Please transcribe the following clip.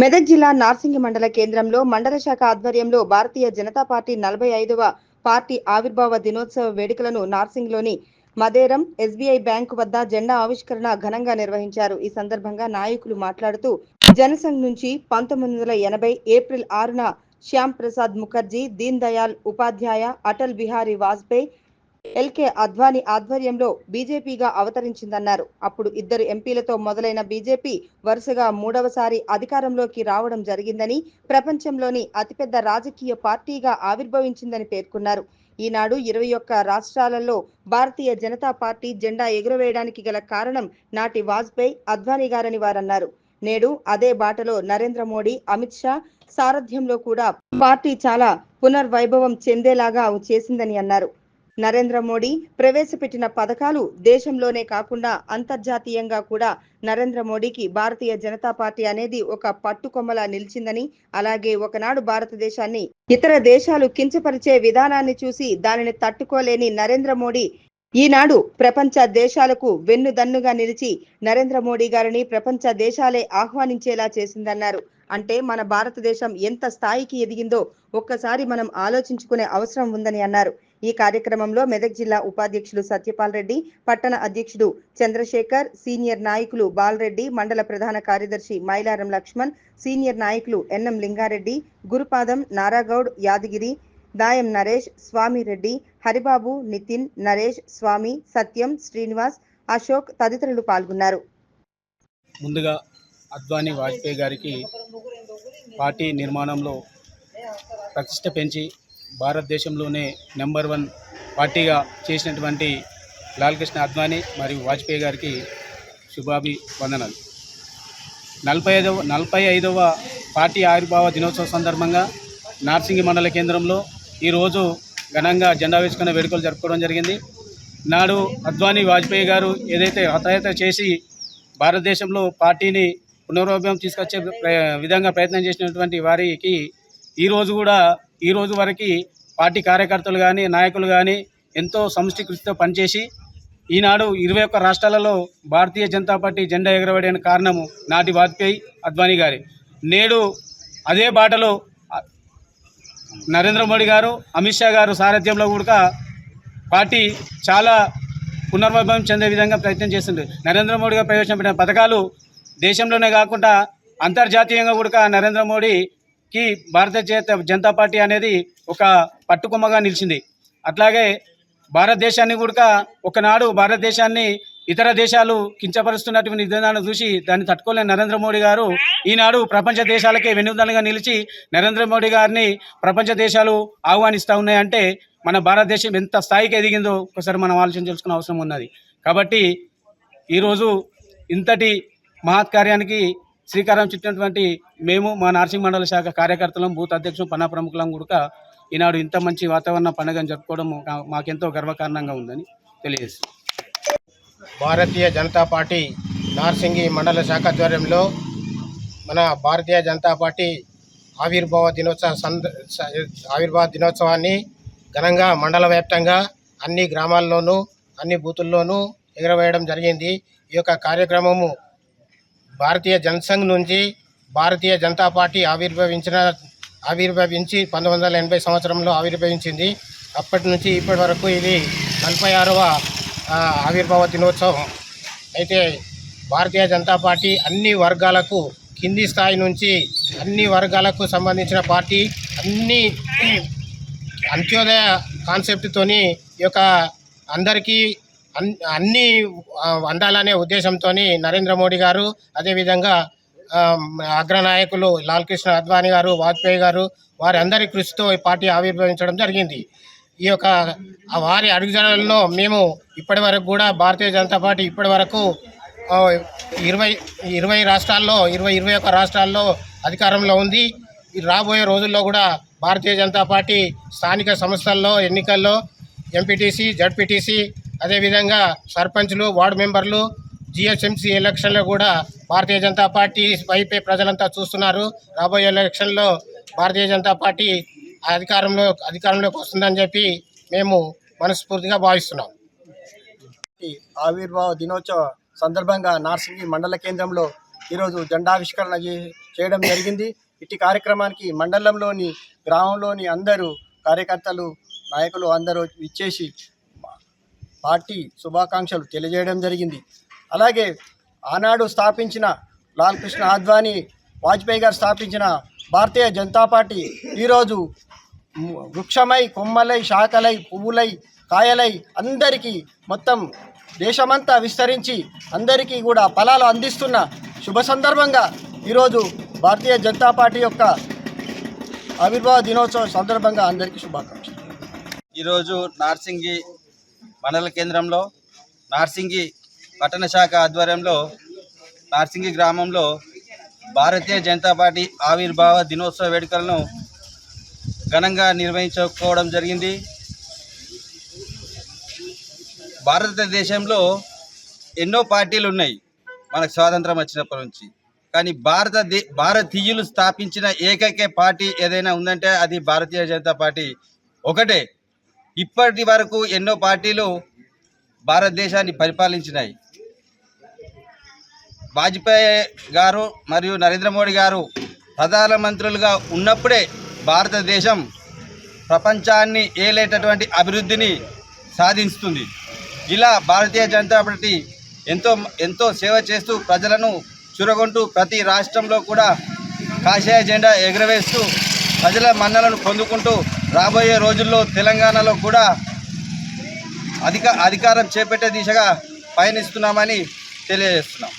మెదక్ జిల్లా నార్సింగి మండల కేంద్రంలో మండల శాఖ ఆధ్వర్యంలో భారతీయ జనతా పార్టీ 45వ పార్టీ ఆవిర్భావ దినోత్సవ వేడుకలను నార్సింగ్లోని మదేరం ఎస్బీఐ బ్యాంకు వద్ద జెండా ఆవిష్కరణ ఘనంగా నిర్వహించారు. ఈ సందర్భంగా నాయకులు మాట్లాడుతూ జనసంఘ్ నుంచి 1980 ఏప్రిల్ 6న శ్యామ్ ప్రసాద్ ముఖర్జీ, దీన్ దయాళ్ ఉపాధ్యాయ, అటల్ బిహారీ వాజ్పేయి, ఎల్కే అద్వానీ ఆధ్వర్యంలో బీజేపీగా అవతరించిందన్నారు. అప్పుడు ఇద్దరు ఎంపీలతో మొదలైన బీజేపీ వరుసగా మూడవసారి అధికారంలోకి రావడం జరిగిందని, ప్రపంచంలోని అతిపెద్ద రాజకీయ పార్టీగా ఆవిర్భవించిందని పేర్కొన్నారు. ఈనాడు 21 రాష్ట్రాలలో భారతీయ జనతా పార్టీ జెండా ఎగురవేయడానికి గల కారణం నాటి వాజ్పేయి, అద్వానీ గారని వారన్నారు. నేడు అదే బాటలో నరేంద్ర మోడీ, అమిత్ షా సారథ్యంలో కూడా పార్టీ చాలా పునర్వైభవం చెందేలాగా చేసిందని అన్నారు. నరేంద్ర మోడీ ప్రవేశపెట్టిన పథకాలు దేశంలోనే కాకుండా అంతర్జాతీయంగా కూడా నరేంద్ర మోడీకి భారతీయ జనతా పార్టీ అనేది ఒక పట్టుకొమ్మలా నిలిచిందని, అలాగే ఒకనాడు భారతదేశాన్ని ఇతర దేశాలు కించపరిచే విధానాన్ని చూసి దానిని తట్టుకోలేని నరేంద్ర మోడీ ఈనాడు ప్రపంచ దేశాలకు వెన్నుదన్నుగా నిలిచి నరేంద్ర మోడీ గారిని ప్రపంచ దేశాలే ఆహ్వానించేలా చేసిందన్నారు. అంటే మన భారతదేశం ఎంత స్థాయికి ఎదిగిందో ఒక్కసారి మనం ఆలోచించుకునే అవసరం ఉందని అన్నారు. ఈ కార్యక్రమంలో మెదక్ జిల్లా ఉపాధ్యక్షులు సత్యపాల్ రెడ్డి, పట్టణ అధ్యక్షుడు చంద్రశేఖర్, సీనియర్ నాయకులు బాలరెడ్డి, మండల ప్రధాన కార్యదర్శి మైలారం లక్ష్మణ్, సీనియర్ నాయకులు ఎన్ఎం లింగారెడ్డి, గురుపాదం, నారాగౌడ్, యాదగిరి, దాయం నరేష్, స్వామి రెడ్డి, హరిబాబు, నితిన్, నరేష్, స్వామి, సత్యం, శ్రీనివాస్, అశోక్ తదితరులు పాల్గొన్నారు. ముందుగా అద్వానీ వాజ్పేయి గారికి పార్టీ నిర్మాణంలో ప్రతిష్ట పెంచి భారతదేశంలోనే నెంబర్ 1 పార్టీగా చేసినటువంటి లాల్ కృష్ణ అద్వానీ మరియు వాజ్పేయి గారికి శుభాభివందనాలు. 45వ పార్టీ ఆవిర్భావ దినోత్సవ సందర్భంగా నార్సింగి మండల కేంద్రంలో ఈరోజు ఘనంగా జెండావిష్కరణ వేడుకలు జరుపుకోవడం జరిగింది. నాడు అద్వానీ వాజ్పేయి గారు ఏదైతే రథయాత్ర చేసి భారతదేశంలో పార్టీని పునర్వైభవం తీసుకొచ్చే విధంగా ప్రయత్నం చేసినటువంటి వారికి ఈ రోజు వరకు పార్టీ కార్యకర్తలు కానీ నాయకులు కానీ ఎంతో సమిష్టి కృషితో పనిచేసి ఈనాడు 21 రాష్ట్రాలలో భారతీయ జనతా పార్టీ జెండా ఎగరవేయడానికి కారణము నాటి వాజ్పేయి, అద్వానీ గారి. నేడు అదే బాటలో నరేంద్ర మోడీ గారు, అమిత్ షా గారు సారథ్యంలో కూడా పార్టీ చాలా పునర్వైభవం చెందే విధంగా ప్రయత్నం చేస్తుంది. నరేంద్ర మోడీ గారు ప్రవేశపెట్టిన పథకాలు దేశంలోనే కాకుండా అంతర్జాతీయంగా కూడా నరేంద్ర మోడీకి భారతీయ జనతా పార్టీ అనేది ఒక పట్టుకొమ్మగా నిలిచింది. అట్లాగే భారతదేశాన్ని కూడా ఒకనాడు భారతదేశాన్ని ఇతర దేశాలు కించపరుస్తున్నటువంటి విధానాన్ని చూసి దాన్ని తట్టుకోలేని నరేంద్ర మోడీ గారు ఈనాడు ప్రపంచ దేశాలకే వెన్నుదన్నుగా నిలిచి నరేంద్ర మోడీ గారిని ప్రపంచ దేశాలు ఆహ్వానిస్తూ ఉన్నాయంటే మన భారతదేశం ఎంత స్థాయికి ఎదిగిందో ఒకసారి మనం ఆలోచన చేసుకునే అవసరం ఉన్నది. కాబట్టి ఈరోజు ఇంతటి మహత్ కార్యానికి శ్రీకారం చుట్టినటువంటి మేము మా నార్సింగ్ మండల శాఖ కార్యకర్తలం, బూత్ అధ్యక్షులు, పన్నా ప్రముఖులం కూడా ఈనాడు ఇంత మంచి వాతావరణ పండుగను జరుపుకోవడం మాకెంతో గర్వకారణంగా ఉందని తెలియజేస్తుంది. భారతీయ జనతా పార్టీ నార్సింగి మండల శాఖ ఆధ్వర్యంలో మన భారతీయ జనతా పార్టీ ఆవిర్భావ దినోత్సవాన్ని ఘనంగా మండల వ్యాప్తంగా అన్ని గ్రామాల్లోనూ అన్ని బూతుల్లోనూ ఎగరవేయడం జరిగింది. ఈ యొక్క కార్యక్రమము భారతీయ జనసంఘ్ నుంచి భారతీయ జనతా పార్టీ ఆవిర్భవించి 1980 సంవత్సరంలో ఆవిర్భవించింది. అప్పటి నుంచి ఇప్పటి వరకు ఇది 46వ ఆవిర్భావ దినోత్సవం. అయితే భారతీయ జనతా పార్టీ అన్ని వర్గాలకు, కింది స్థాయి నుంచి అన్ని వర్గాలకు సంబంధించిన పార్టీ, అన్ని అంత్యోదయ కాన్సెప్ట్తోని ఈ యొక్క అందరికీ అన్నీ అందాలనే ఉద్దేశంతో నరేంద్ర మోడీ గారు, అదేవిధంగా అగ్రనాయకులు లాల్ కృష్ణ అద్వానీ గారు, వాజ్పేయి గారు, వారి అందరి కృషితో ఈ పార్టీ ఆవిర్భవించడం జరిగింది. ఈ యొక్క వారి అడుగుజాడల్లో మేము ఇప్పటి వరకు కూడా భారతీయ జనతా పార్టీ ఇప్పటి వరకు 21 రాష్ట్రాల్లో అధికారంలో ఉంది. రాబోయే రోజుల్లో కూడా భారతీయ జనతా పార్టీ స్థానిక సంస్థల్లో ఎన్నికల్లో ఎంపీటీసీ, జడ్పీటీసీ, అదేవిధంగా సర్పంచ్లు, వార్డు మెంబర్లు, జిహెచ్ఎంసీ ఎలక్షన్లో కూడా భారతీయ జనతా పార్టీ వైపే ప్రజలంతా చూస్తున్నారు. రాబోయే ఎలక్షన్లో భారతీయ జనతా పార్టీ అధికారంలోకి వస్తుందని చెప్పి మేము మనస్ఫూర్తిగా భావిస్తున్నాం. ఆవిర్భావ దినోత్సవ సందర్భంగా నార్సింగి మండల కేంద్రంలో ఈరోజు జెండావిష్కరణ చేయడం జరిగింది. ఇట్టి కార్యక్రమానికి మండలంలోని గ్రామంలోని అందరూ కార్యకర్తలు నాయకులు అందరూ ఇచ్చేసి పార్టీ శుభాకాంక్షలు తెలియజేయడం జరిగింది. అలాగే ఆనాడు స్థాపించిన లాల్ కృష్ణ ఆద్వానీ వాజ్పేయి గారు స్థాపించిన భారతీయ జనతా పార్టీ ఈరోజు వృక్షమై కొమ్మలై శాఖలై పువ్వులై కాయలై అందరికీ మొత్తం దేశమంతా విస్తరించి అందరికీ కూడా ఫలాలు అందిస్తున్న శుభ సందర్భంగా ఈరోజు భారతీయ జనతా పార్టీ యొక్క ఆవిర్భావ దినోత్సవం సందర్భంగా అందరికీ శుభాకాంక్షలు. ఈరోజు నార్సింగి మండల కేంద్రంలో నార్సింగి పట్టణ శాఖ ఆధ్వర్యంలో నార్సింగి గ్రామంలో భారతీయ జనతా పార్టీ ఆవిర్భావ దినోత్సవ వేడుకలను ఘనంగా నిర్వహించుకోవడం జరిగింది. భారతదేశంలో ఎన్నో పార్టీలు ఉన్నాయి మనకు స్వాతంత్రం వచ్చినప్పటి నుంచి. కానీ భారతీయులు స్థాపించిన ఏకైక పార్టీ ఏదైనా ఉందంటే అది భారతీయ జనతా పార్టీ ఒకటే. ఇప్పటి వరకు ఎన్నో పార్టీలు భారతదేశాన్ని పరిపాలించినాయి. వాజ్పేయి గారు మరియు నరేంద్ర మోడీ గారు ప్రధానమంత్రులుగా ఉన్నప్పుడే భారతదేశం ప్రపంచాన్ని ఏలేటటువంటి అభివృద్ధిని సాధిస్తుంది. ఇలా భారతీయ జనతా పార్టీ ఎంతో సేవ చేస్తూ ప్రజలను చురగొంటూ ప్రతి రాష్ట్రంలో కూడా కాషాయ జెండా ఎగురవేస్తూ ప్రజల మన్నలను పొందుకుంటూ రాబోయే రోజుల్లో తెలంగాణలో కూడా అధికారం చేపట్టే దిశగా పయనిస్తున్నామని తెలియజేస్తున్నాం.